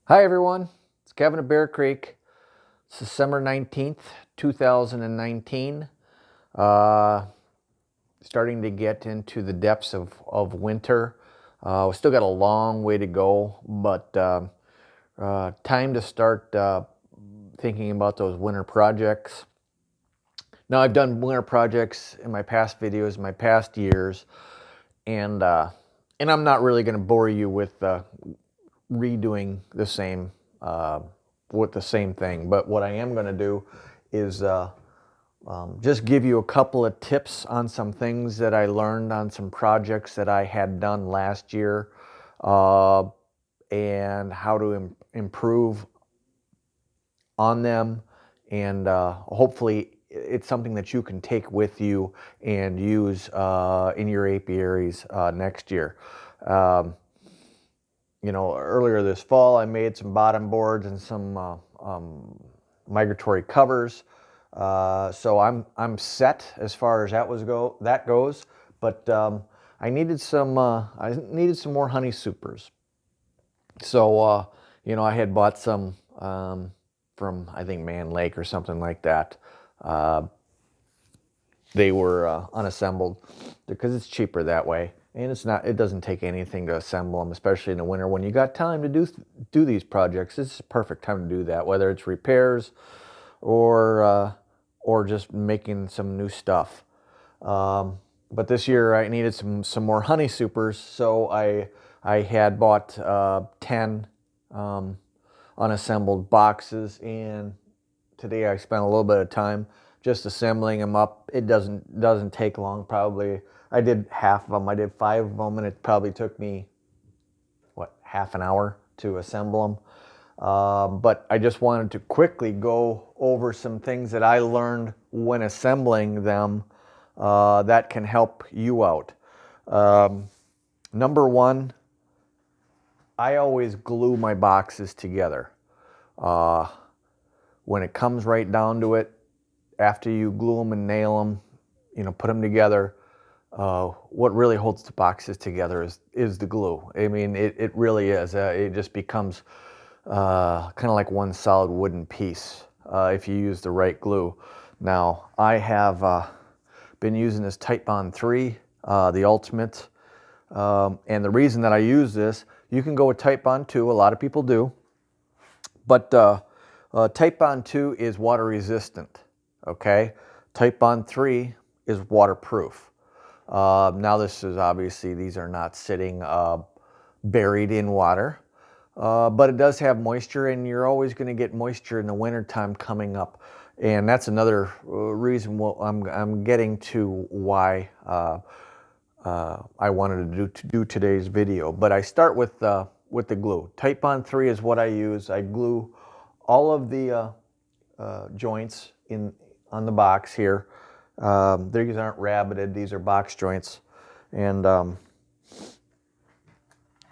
Hi everyone, it's Kevin of Bear Creek. It's December 19th, 2019. Uh, Starting to get into the depths of winter. We still got a long way to go, but time to start thinking about those winter projects. Now, I've done winter projects in my past videos, my past years, and I'm not really going to bore you with redoing the same uh, with the same thing. But what I am going to do is just give you a couple of tips on some things that I learned on some projects that I had done last year, uh, and how to improve on them, and hopefully it's something that you can take with you and use in your apiaries next year. Um, Earlier this fall, I made some bottom boards and some migratory covers. So I'm set as far as that goes. But I needed some more honey supers. So I had bought some from, I think, Man Lake or something like that. Uh, they were unassembled because it's cheaper that way, and it doesn't take anything to assemble them, especially in the winter when you got time to do these projects. This is a perfect time to do that, whether it's repairs or just making some new stuff. But this year I needed some more honey supers, so I had bought 10 um, unassembled boxes, and today I spent a little bit of time just assembling them up. It doesn't take long. Probably I did half of them. I did 5 of them, and it probably took me half an hour to assemble them. But I just wanted to quickly go over some things that I learned when assembling them that can help you out. Um, Number one, I always glue my boxes together. Uh, when it comes right down to it, after you glue them and nail them, put them together, what really holds the boxes together is the glue. I mean, it really is. It just becomes kind of like one solid wooden piece if you use the right glue. Now, I have been using this Titebond 3, the Ultimate. And the reason that I use this, you can go with Titebond 2, a lot of people do, but Titebond 2 is water resistant, okay? Titebond 3 is waterproof. Now this is obviously, these are not sitting buried in water, but it does have moisture, and you're always going to get moisture in the wintertime coming up. And that's another reason I'm getting to why I wanted to do today's video. But I start with the glue. Titebond 3 is what I use. I glue all of the joints on the box here. These aren't rabbited, these are box joints. And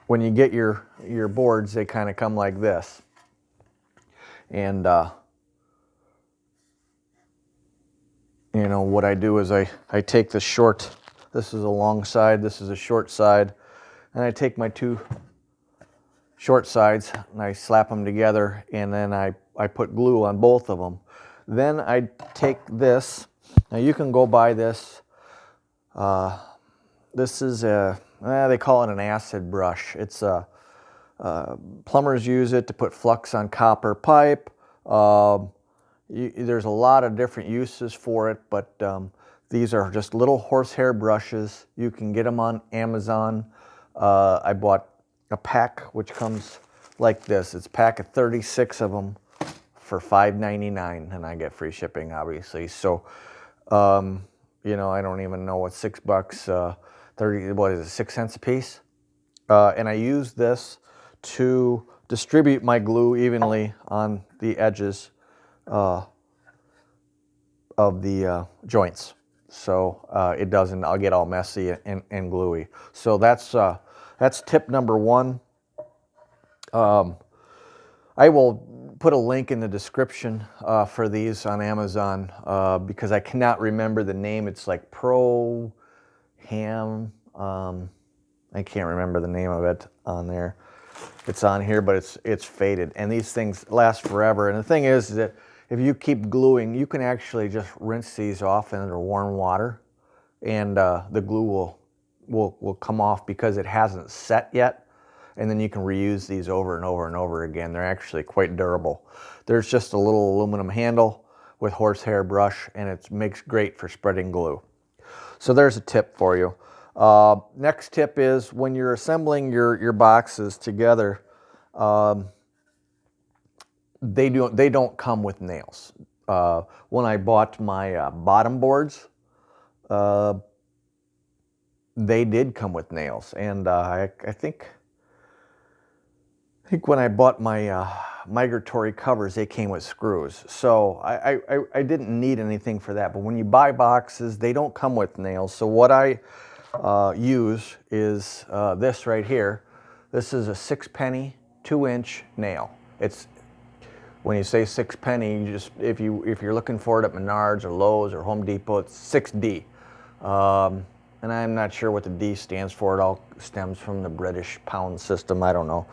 when you get your boards, they kind of come like this. And what I do is I take the short, this is a long side, this is a short side, and I take my two short sides and I slap them together, and then I put glue on both of them. Then I take this. Now you can go buy this. This is they call it an acid brush. It's plumbers use it to put flux on copper pipe. There's a lot of different uses for it, but these are just little horsehair brushes. You can get them on Amazon. I bought a pack which comes like this. It's a pack of 36 of them for $5.99, and I get free shipping, obviously. So, I don't even know what $6, 30, what is it, 6 cents a piece? And I use this to distribute my glue evenly on the edges of the joints, so it doesn't, I'll get all messy and gluey. So that's tip number one. I will put a link in the description for these on Amazon because I cannot remember the name. It's like Pro Ham. I can't remember the name of it on there. it's on here, but it's faded. And these things last forever. And the thing is that if you keep gluing, you can actually just rinse these off under warm water, and the glue will come off because it hasn't set yet. And then you can reuse these over and over and over again. They're actually quite durable. There's just a little aluminum handle with horsehair brush, and it makes great for spreading glue. So there's a tip for you. Next tip is when you're assembling your boxes together, they don't come with nails. When I bought my bottom boards, they did come with nails, and I think when I bought my migratory covers, they came with screws. So I didn't need anything for that. But when you buy boxes, they don't come with nails. So what I use is this right here. This is a 6-penny, 2-inch nail. It's, when you say 6-penny, you just, if you're looking for it at Menards or Lowe's or Home Depot, it's 6D. And I'm not sure what the D stands for. It all stems from the British pound system. I don't know.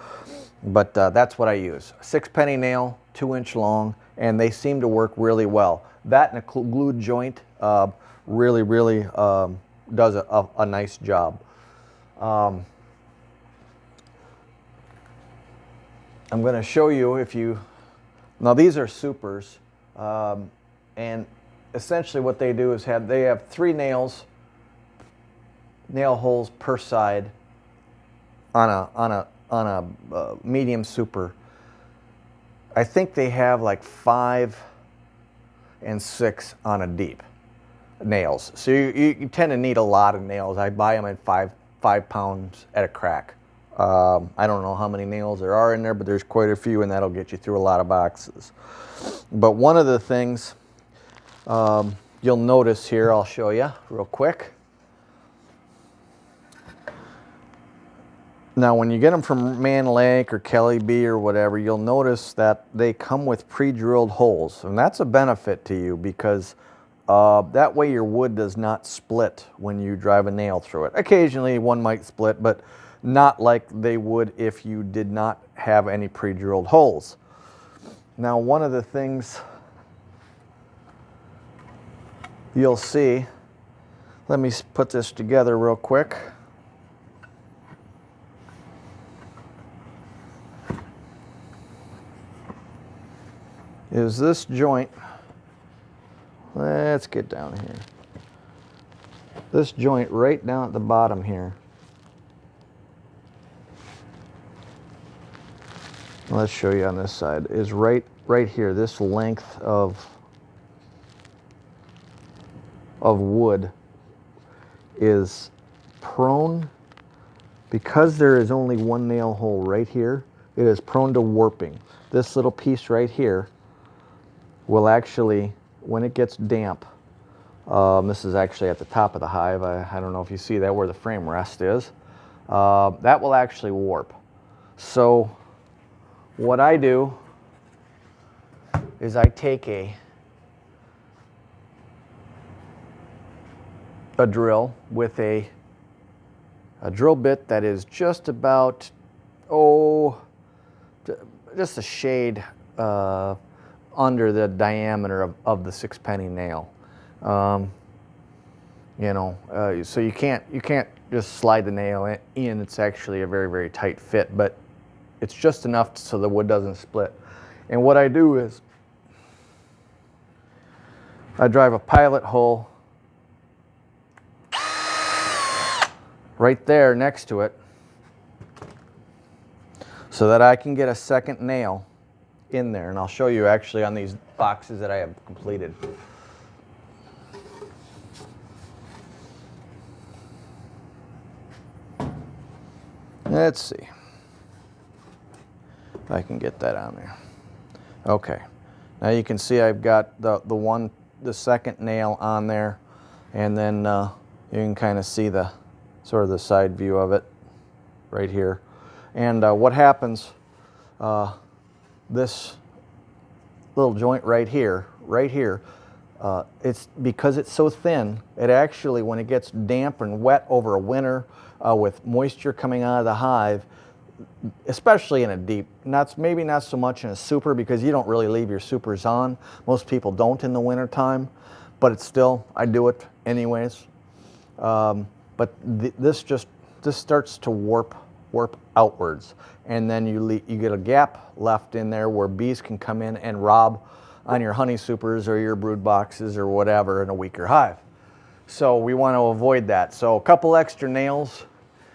But that's what I use. 6-penny nail, 2-inch long, and they seem to work really well. That and a glued joint really does a nice job. I'm going to show you now these are supers, and essentially what they do is they have 3 nail holes per side on a medium super. I think they have like 5 and 6 on a deep nails. So you tend to need a lot of nails. I buy them at 5 pounds at a crack. I don't know how many nails there are in there, but there's quite a few, and that'll get you through a lot of boxes. But one of the things you'll notice here, I'll show you real quick. Now, when you get them from Man Lake or Kelly B or whatever, you'll notice that they come with pre-drilled holes. And that's a benefit to you because that way your wood does not split when you drive a nail through it. Occasionally one might split, but not like they would if you did not have any pre-drilled holes. Now, one of the things you'll see, let me put this together real quick. Is this joint, let's get down here. This joint right down at the bottom here. Let's show you on this side, is right here. This length of wood is prone, because there is only one nail hole right here, it is prone to warping. This little piece right here will actually, when it gets damp, this is actually at the top of the hive. I don't know if you see that where the frame rest is. That will actually warp. So what I do is I take a drill with a drill bit that is just about, just a shade under the diameter of the 6-penny nail. So you can't just slide the nail in. It's actually a very tight fit, but it's just enough so the wood doesn't split. And what I do is I drive a pilot hole right there next to it so that I can get a second nail in there. And I'll show you actually on these boxes that I have completed. Let's see if I can get that on there. Okay, now you can see I've got the second nail on there, and then you can kind of see the sort of the side view of it right here. And what happens, this little joint right here, it's because it's so thin, it actually, when it gets damp and wet over a winter with moisture coming out of the hive, especially in a deep, maybe not so much in a super, because you don't really leave your supers on. Most people don't in the winter time, but it's still, I do it anyways. But this starts to warp outwards, and then you get a gap left in there where bees can come in and rob on your honey supers or your brood boxes or whatever in a weaker hive. So we want to avoid that. So a couple extra nails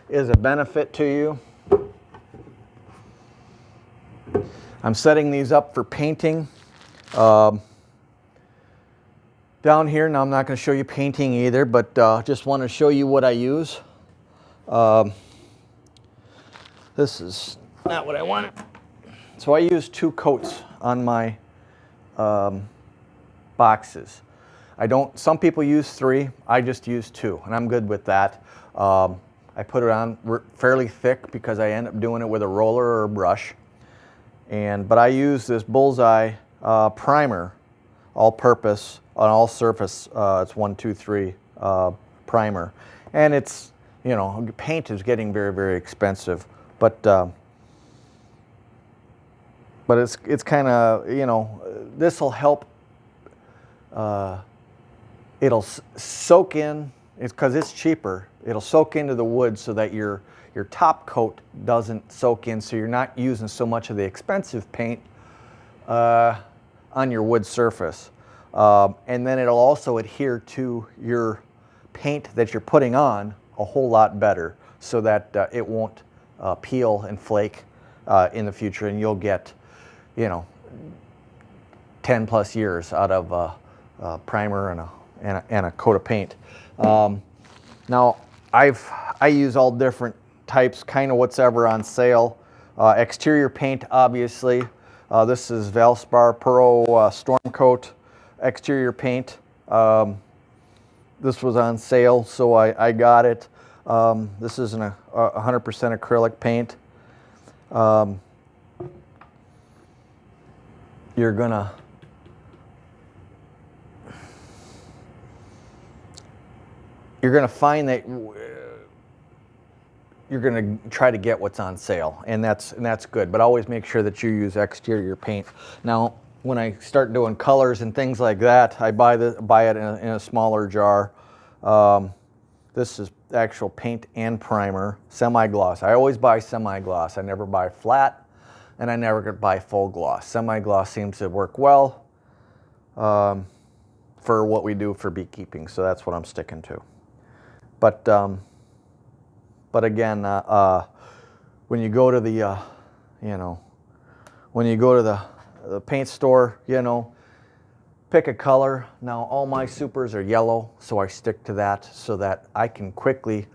is a benefit to you. I'm setting these up for painting. Down here, now I'm not going to show you painting either, but just want to show you what I use. This is not what I wanted. So I use 2 coats on my boxes. Some people use 3, I just use 2, and I'm good with that. I put it on fairly thick because I end up doing it with a roller or a brush. But I use this Bullseye primer, all-purpose, on all surface. It's 1, 2, 3 primer, and it's, you know, paint is getting very, very expensive, but it's kind of, you know, this will help. It'll soak in. It's because it's cheaper. It'll soak into the wood so that your top coat doesn't soak in, so you're not using so much of the expensive paint on your wood surface. And then it'll also adhere to your paint that you're putting on a whole lot better, so that it won't peel and flake in the future, and you'll get, you know, 10 plus years out of a primer and a coat of paint. Now I use all different types, kind of what's ever on sale. Exterior paint, obviously. This is Valspar Pro Storm Coat exterior paint. This was on sale, so I got it. This is a 100% acrylic paint. You're gonna find that you're gonna try to get what's on sale, and that's good. But always make sure that you use exterior paint. Now, when I start doing colors and things like that, I buy it in a smaller jar. This is actual paint and primer, semi-gloss. I always buy semi-gloss. I never buy flat, and I never buy full gloss. Semi-gloss seems to work well for what we do for beekeeping, so that's what I'm sticking to. But again, when you go to the when you go to the paint store, you know, pick a color. Now all my supers are yellow, so I stick to that so that I can quickly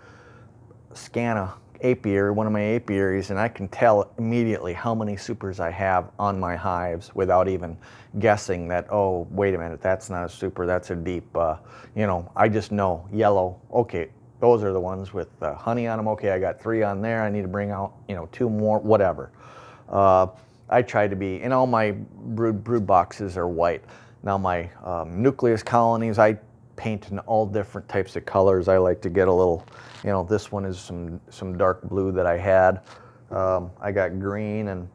scan one of my apiaries, and I can tell immediately how many supers I have on my hives without even guessing that, oh, wait a minute, that's not a super, that's a deep, you know, I just know yellow, okay, those are the ones with honey on them, okay, I got 3 on there, I need to bring out, you know, 2 more, whatever. I try to be, and all my brood boxes are white. Now my nucleus colonies, I paint in all different types of colors. I like to get a little, you know, this one is some dark blue that I had. I got green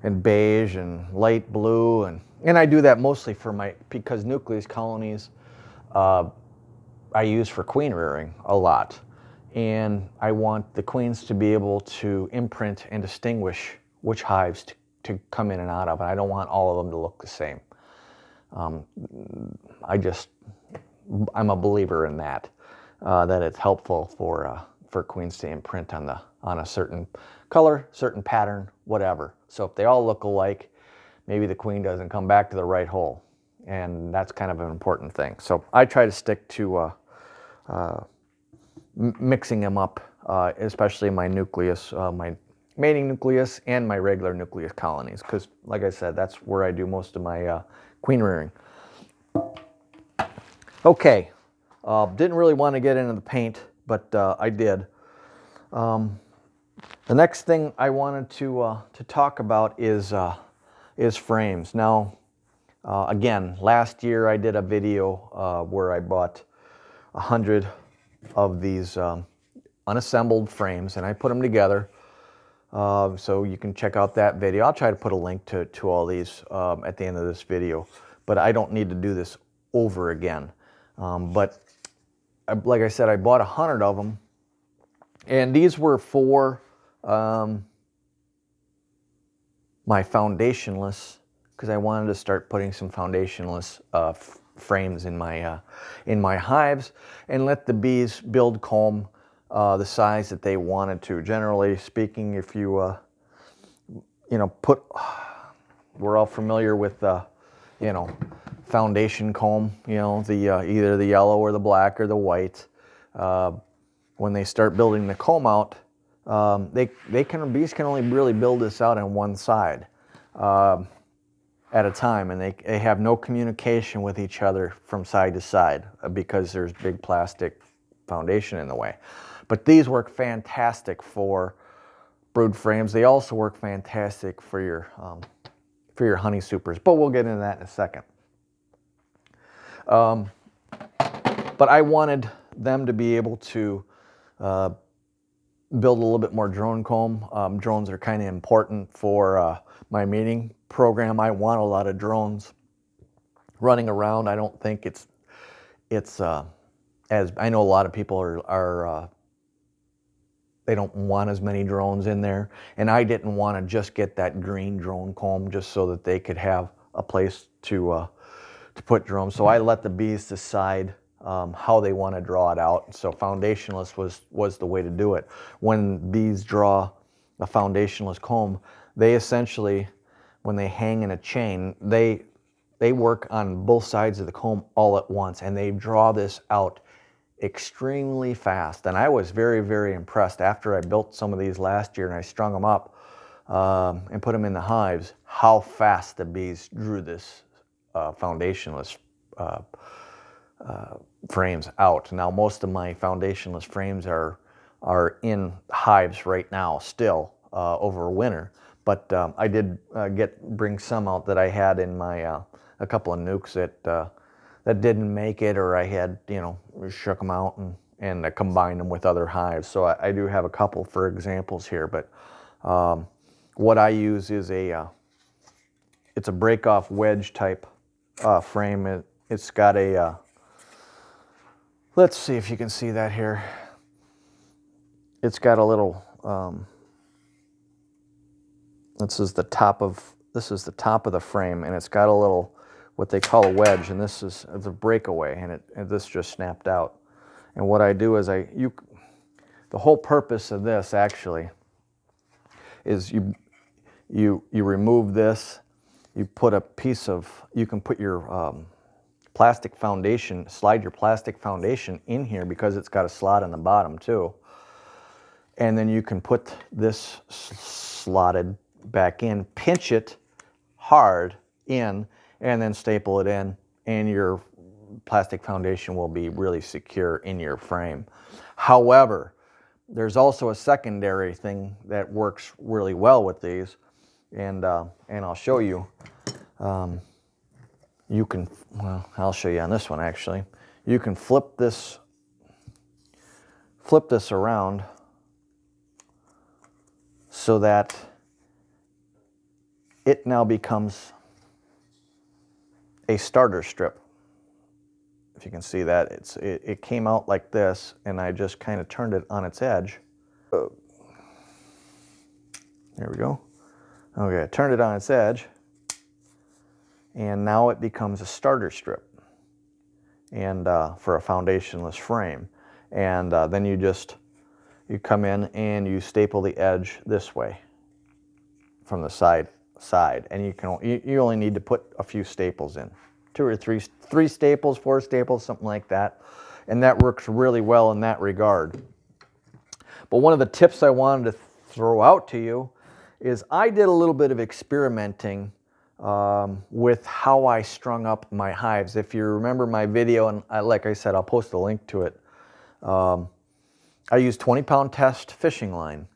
and beige and light blue, and I do that mostly because nucleus colonies I use for queen rearing a lot. And I want the queens to be able to imprint and distinguish which hives to come in and out of. And I don't want all of them to look the same. I'm a believer in that, that it's helpful for queens to imprint on a certain color, certain pattern, whatever. So if they all look alike, maybe the queen doesn't come back to the right hole, and that's kind of an important thing. So I try to stick to mixing them up, especially my nucleus, my mating nucleus and my regular nucleus colonies, because like I said, that's where I do most of my queen rearing. Okay, didn't really want to get into the paint, but I did. The next thing I wanted to talk about is frames. Now, again, last year I did a video where I bought 100 of these unassembled frames, and I put them together. So you can check out that video. I'll try to put a link to all these at the end of this video, but I don't need to do this over again. But like I said, I bought 100 of them, and these were for my foundationless, because I wanted to start putting some foundationless frames in my hives and let the bees build comb the size that they wanted to. Generally speaking, if you put, we're all familiar with foundation comb, the either the yellow or the black or the white. When they start building the comb out, bees can only really build this out on one side at a time, and they have no communication with each other from side to side because there's big plastic foundation in the way. But these work fantastic for brood frames. They also work fantastic for your honey supers, but we'll get into that in a second. But I wanted them to be able to build a little bit more drone comb. Drones are kind of important for my mating program. I want a lot of drones running around. I don't think it's as I know a lot of people are they don't want as many drones in there, and I didn't want to just get that green drone comb just so that they could have a place to put drones. So I let the bees decide how they want to draw it out. So foundationless was the way to do it. When bees draw a foundationless comb, they essentially, when they hang in a chain, they work on both sides of the comb all at once, and they draw this out extremely fast. And I was very, very impressed after I built some of these last year and I strung them up and put them in the hives, how fast the bees drew this foundationless frames out. Now most of my foundationless frames are in hives right now still over winter, but I did bring some out that I had in my a couple of nukes that didn't make it, or I had shook them out and combined them with other hives. So I do have a couple for examples here, but what I use is it's a break-off wedge type frame. It's got a let's see if you can see that here. It's got a little this is the top of the frame, and it's got a little what they call a wedge, and this is the breakaway, and this just snapped out. And what I do is the whole purpose of this actually is you remove this, you put a piece of, you can put your plastic foundation, slide your plastic foundation in here because it's got a slot on the bottom too. And then you can put this slotted back in, pinch it hard in, and then staple it in, and your plastic foundation will be really secure in your frame. However, there's also a secondary thing that works really well with these, and I'll show you. You can, well, I'll show you on this one actually. You can flip this around so that it now becomes a starter strip. If you can see that, it came out like this, and I just kind of turned it on its edge. There we go. Okay, I turned it on its edge, and now it becomes a starter strip, and for a foundationless frame. And then you come in and you staple the edge this way from the side, and you only need to put a few staples in, 2 or 3 staples, 4 staples, something like that, and that works really well in that regard. But one of the tips I wanted to throw out to you is I did a little bit of experimenting with how I strung up my hives. If you remember my video, and like I said, I'll post a link to it, I used 20-pound test fishing line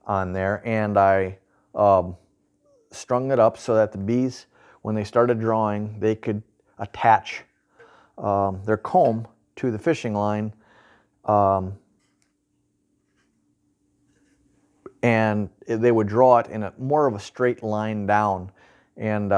on there, and I strung it up so that the bees, when they started drawing, they could attach their comb to the fishing line and they would draw it in more of a straight line down. And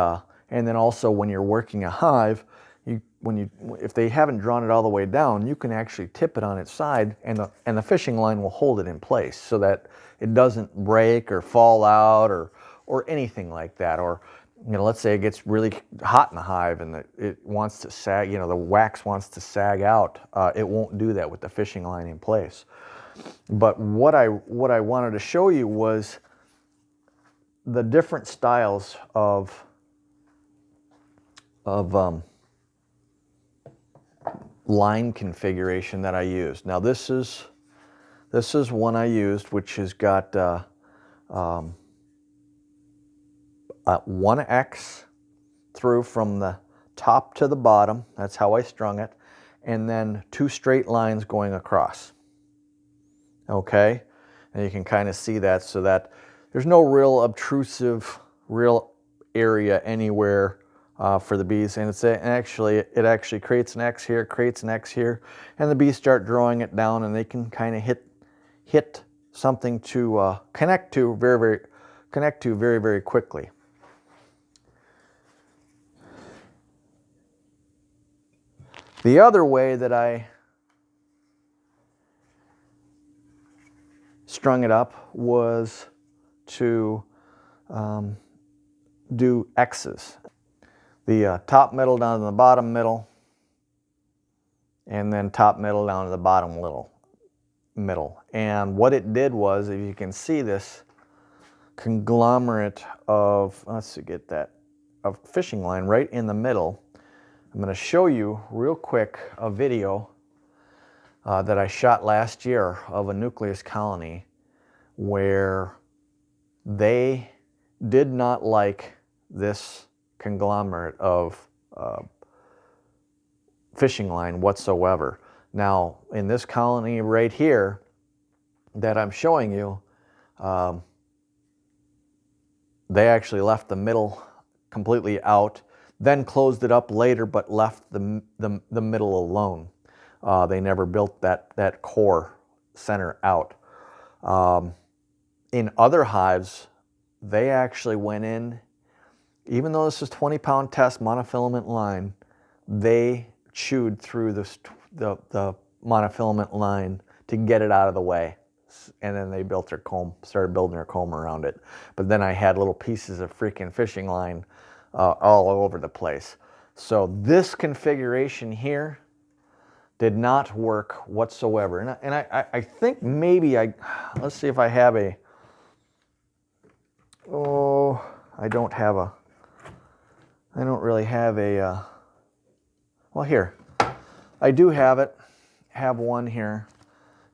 then also when you're working a hive, if they haven't drawn it all the way down, you can actually tip it on its side, and the fishing line will hold it in place so that it doesn't break or fall out or anything like that. Or let's say it gets really hot in the hive and it wants to sag, the wax wants to sag out. It won't do that with the fishing line in place. But what I wanted to show you was the different styles of line configuration that I used. Now this is one I used, which has got 1X through from the top to the bottom. That's how I strung it. And then 2 straight lines going across. Okay, and you can kind of see that, so that there's no real obtrusive area anywhere for the bees. And it actually creates an X here, creates an X here, and the bees start drawing it down, and they can kind of hit something to connect to very very quickly. The other way that I strung it up was to do X's. The top middle down to the bottom middle, and then top middle down to the bottom middle. And what it did was, if you can see this conglomerate of, let's get that, of fishing line right in the middle. I'm going to show you real quick a video that I shot last year of a nucleus colony where they did not like this conglomerate of fishing line whatsoever. Now, in this colony right here that I'm showing you, they actually left the middle completely out, then closed it up later, but left the middle alone. They never built that core center out. In other hives, they actually went in, even though this is 20-pound test monofilament line, they chewed through the monofilament line to get it out of the way. And then they built their comb, started building their comb around it. But then I had little pieces of freaking fishing line all over the place. So this configuration here did not work whatsoever. And I think maybe let's see if I have a, I don't really have a, well, here, I do have one here.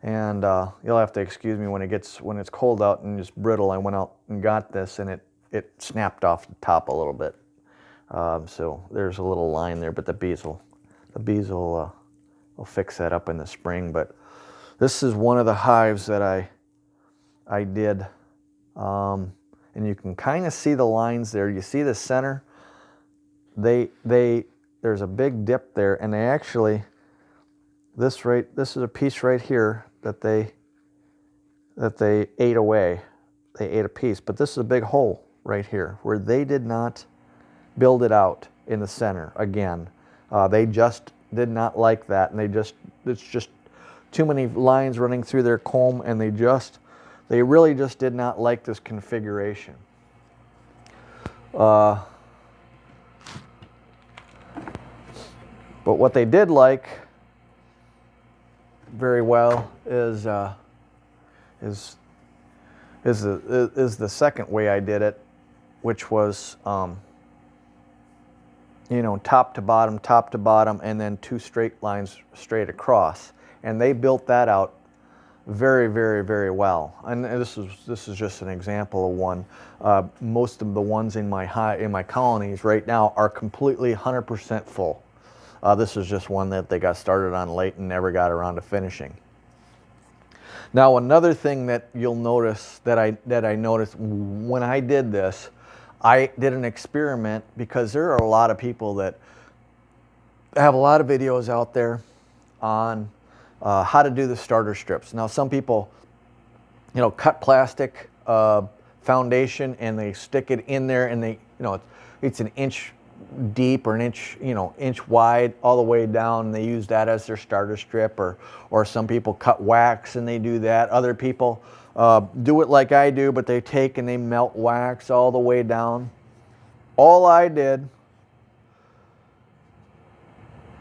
And you'll have to excuse me when it's cold out and just brittle. I went out and got this, and it snapped off the top a little bit. So there's a little line there, but the bees will fix that up in the spring. But this is one of the hives that I did, and you can kind of see the lines there. You see the center. There's a big dip there, and they actually. This is a piece right here that they ate away. They ate a piece, but this is a big hole right here where they did not build it out in the center again. They just did not like that, and it's just too many lines running through their comb, and they really just did not like this configuration. But what they did like very well is the second way I did it, which was top to bottom, and then 2 straight lines straight across. And they built that out very, very, very well. And this is just an example of one. Most of the ones in my colonies right now are completely 100% full. This is just one that they got started on late and never got around to finishing. Now, another thing that you'll notice that I noticed when I did this, I did an experiment, because there are a lot of people that have a lot of videos out there on how to do the starter strips. Now, some people, cut plastic foundation, and they stick it in there, and they, it's an inch deep or an inch, inch wide all the way down, and they use that as their starter strip, or some people cut wax and they do that. Other people do it like I do, but they take and they melt wax all the way down. All I did,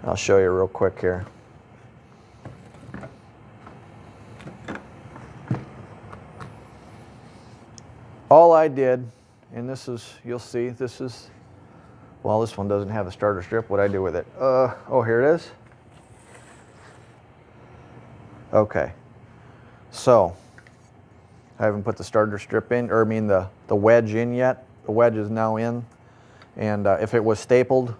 I'll show you real quick here. All I did, and this is, you'll see, this is, well, this one doesn't have a starter strip. What'd I do with it? Oh, here it is. Okay. So, I haven't put the starter strip in, or I mean the wedge in yet. The wedge is now in. And if it was stapled,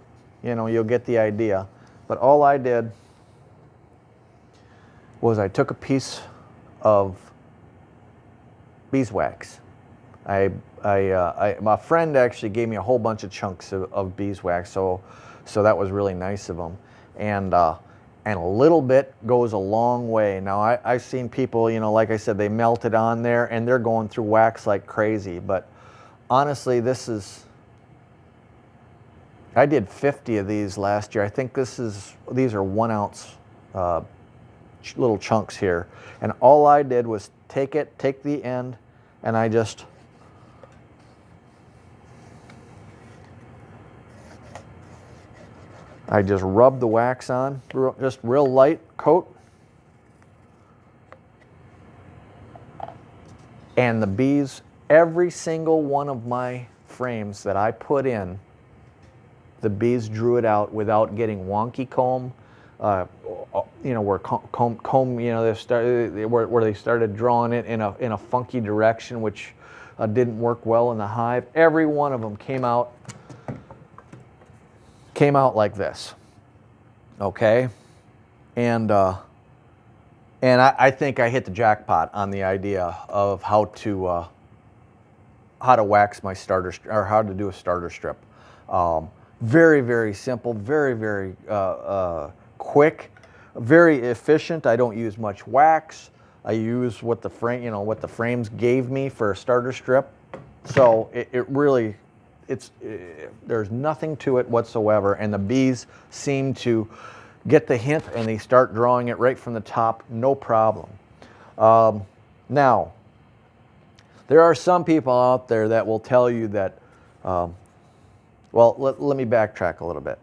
you'll get the idea. But all I did was I took a piece of beeswax. My friend actually gave me a whole bunch of chunks of beeswax, so that was really nice of him. And a little bit goes a long way. Now I've seen people, like I said, they melt it on there and they're going through wax like crazy. But honestly, I did 50 of these last year. I think these are 1 ounce little chunks here. And all I did was take the end, and I just rubbed the wax on, just real light coat. And the bees, every single one of my frames that I put in, the bees drew it out without getting wonky comb, where comb, where they started drawing it in a funky direction, which didn't work well in the hive. Every one of them came out like this. Okay, and I think I hit the jackpot on the idea of how to wax my starter, or how to do a starter strip. Very, very simple, very, very quick, very efficient. I don't use much wax. I use what the frames gave me for a starter strip. So it really, there's nothing to it whatsoever, and the bees seem to get the hint and they start drawing it right from the top, no problem. Now, there are some people out there that will tell you that, well, let me backtrack a little bit.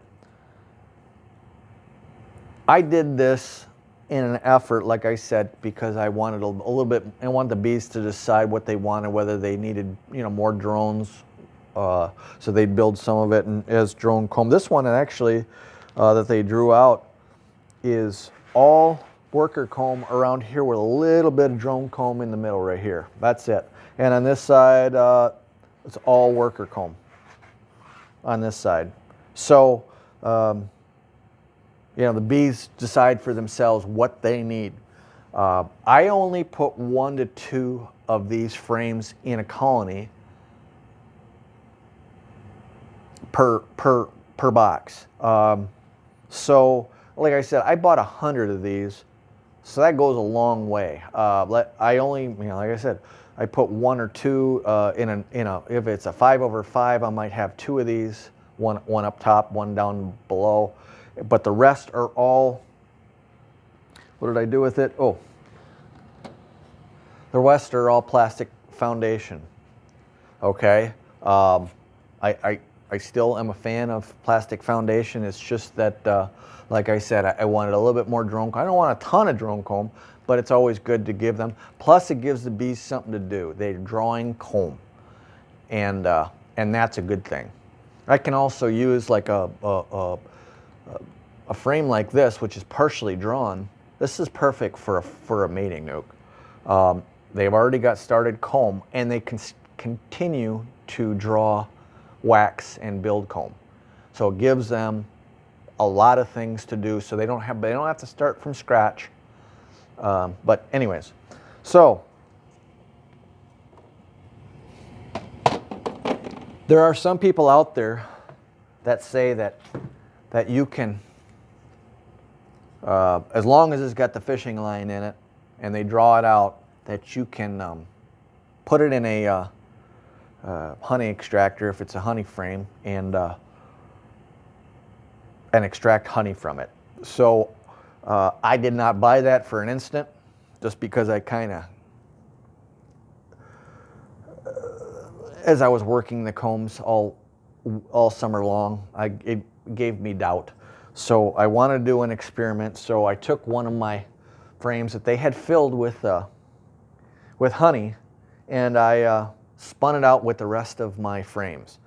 I did this in an effort, like I said, because I wanted a little bit, I wanted the bees to decide what they wanted, whether they needed, more drones, so they'd build some of it as drone comb. This one actually that they drew out is all worker comb around here with a little bit of drone comb in the middle right here. That's it. And on this side, it's all worker comb on this side. So, the bees decide for themselves what they need. I only put 1 to 2 of these frames in a colony per box. So, like I said, I bought 100 of these, so that goes a long way. I only, like I said, I put 1 or 2 if it's a 5/5, I might have 2 of these, one up top, 1 down below. But the rest are all, what did I do with it? Oh, the rest are all plastic foundation. Okay, I still am a fan of plastic foundation. It's just that, like I said, I wanted a little bit more drone comb. I don't want a ton of drone comb, but it's always good to give them. Plus, it gives the bees something to do. They're drawing comb, and that's a good thing. I can also use like a frame like this, which is partially drawn. This is perfect for a mating nuke. They've already got started comb, and they can continue to draw wax and build comb. So it gives them a lot of things to do, so they don't have to start from scratch. But anyways, so there are some people out there that say that you can, as long as it's got the fishing line in it and they draw it out, that you can put it in a honey extractor if it's a honey frame, and extract honey from it. So I did not buy that for an instant, just because I kind of, as I was working the combs all summer long, it gave me doubt. So I wanted to do an experiment. So I took one of my frames that they had filled with honey, and I spun it out with the rest of my frames.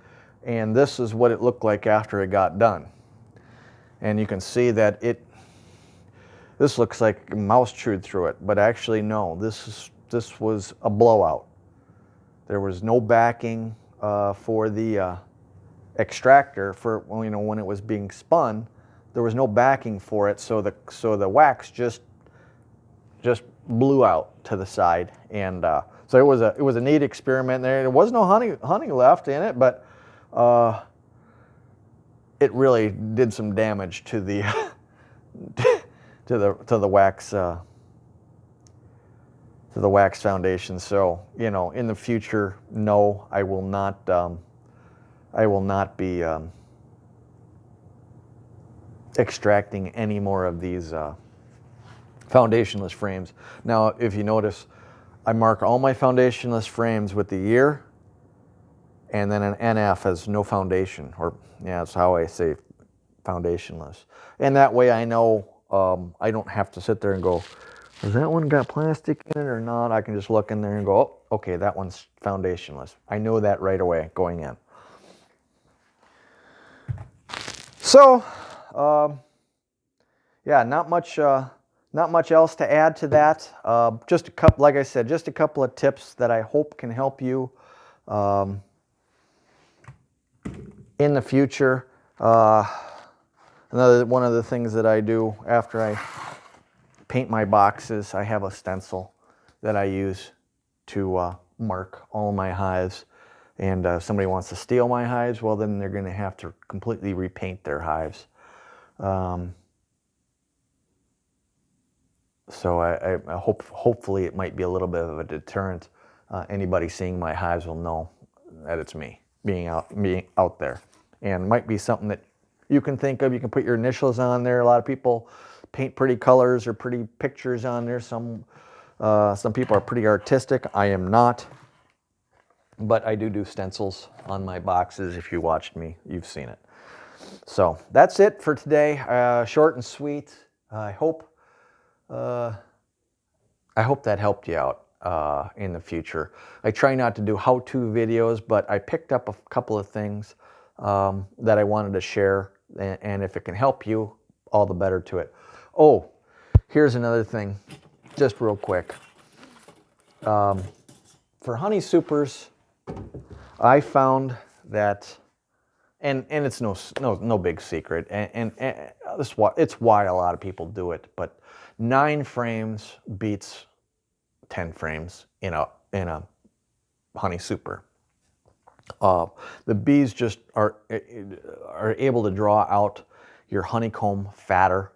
And this is what it looked like after it got done. And you can see that this looks like a mouse chewed through it, but actually no, this was a blowout. There was no backing for the extractor for when it was being spun. There was no backing for it, so the wax just blew out to the side, and so it was a neat experiment there. There was no honey left in it, but it really did some damage to the to the wax foundation. So in the future, no, I will not be extracting any more of these foundationless frames. Now, if you notice, I mark all my foundationless frames with the year and then an NF as no foundation, or that's how I say foundationless. And that way I know I don't have to sit there and go, has that one got plastic in it or not? I can just look in there and go, oh, okay, that one's foundationless. I know that right away going in. So, yeah, not much else to add to that. Just a couple, like I said, just a couple of tips that I hope can help you in the future. One of the things that I do after I paint my boxes, I have a stencil that I use to mark all my hives. And if somebody wants to steal my hives, well, then they're going to have to completely repaint their hives. So I hopefully it might be a little bit of a deterrent. Anybody seeing my hives will know that it's me being out there, and might be something that you can think of. You can put your initials on there. A lot of people paint pretty colors or pretty pictures on there. Some people are pretty artistic. I am not, but I do stencils on my boxes. If you watched me, you've seen it. So that's it for today. Short and sweet. I hope that helped you out in the future. I try not to do how-to videos, but I picked up a couple of things that I wanted to share, and if it can help you, all the better to it. Oh, here's another thing, just real quick. For honey supers, I found that, and it's no big secret, and it's why a lot of people do it, but 9 frames beats 10 frames in a honey super. The bees just are able to draw out your honeycomb fatter,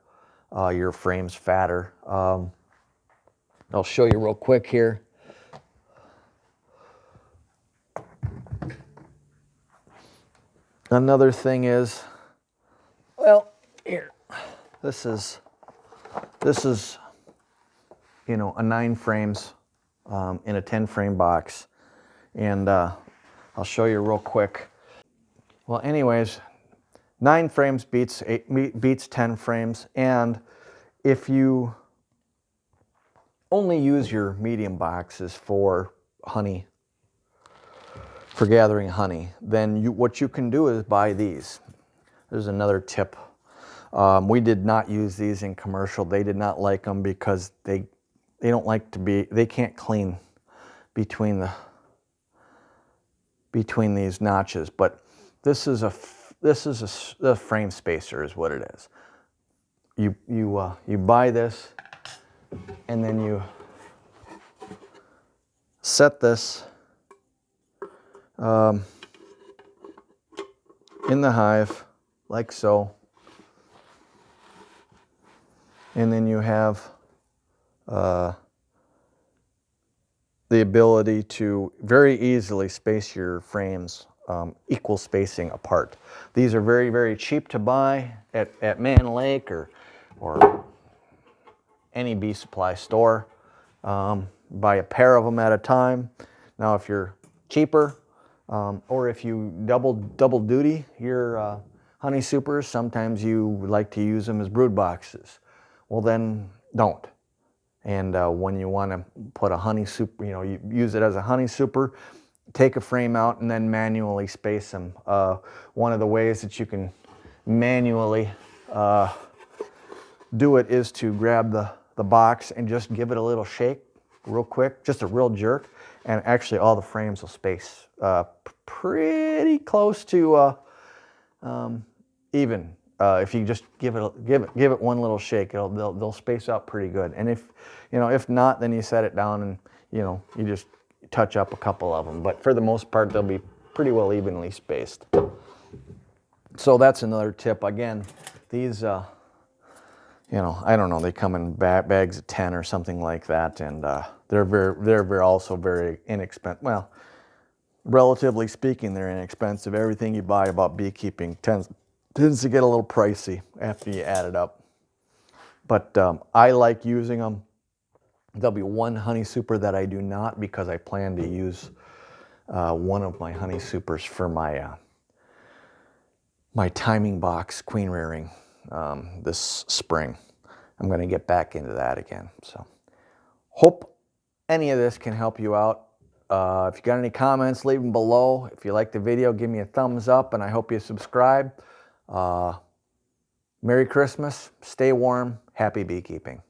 your frames fatter. I'll show you real quick here. Another thing is, well, here, this is a 9 frames in a 10 frame box, and I'll show you real quick. Well, anyways, 9 frames beats 10 frames, and if you only use your medium boxes for honey, for gathering honey, then what you can do is buy these. There's another tip. We did not use these in commercial. They did not like them because they don't like to be, they can't clean between these notches. But this is a frame spacer is what it is. You buy this, and then you set this in the hive like so, and then you have the ability to very easily space your frames equal spacing apart. These are very, very cheap to buy at Man Lake or any bee supply store. Buy a pair of them at a time. Now, if you're cheaper, or if you double duty your honey supers, sometimes you like to use them as brood boxes. Well, then don't. And when you want to put a honey super, you use it as a honey super, take a frame out and then manually space them. One of the ways that you can manually do it is to grab the box and just give it a little shake real quick, just a real jerk, and actually all the frames will space pretty close to even. If you just give it one little shake, they'll space out pretty good. And if not, then you set it down and you just touch up a couple of them. But for the most part, they'll be pretty well evenly spaced. So that's another tip. Again, these I don't know, they come in bags of 10 or something like that, and they're also very inexpensive. Well, relatively speaking, they're inexpensive. Everything you buy about beekeeping tends to get a little pricey after you add it up. But I like using them. There'll be one honey super that I do not, because I plan to use one of my honey supers for my my timing box queen rearing this spring. I'm going to get back into that again. So hope any of this can help you out. If you got any comments, leave them below. If you like the video, give me a thumbs up, and I hope you subscribe. Merry Christmas, stay warm, happy beekeeping.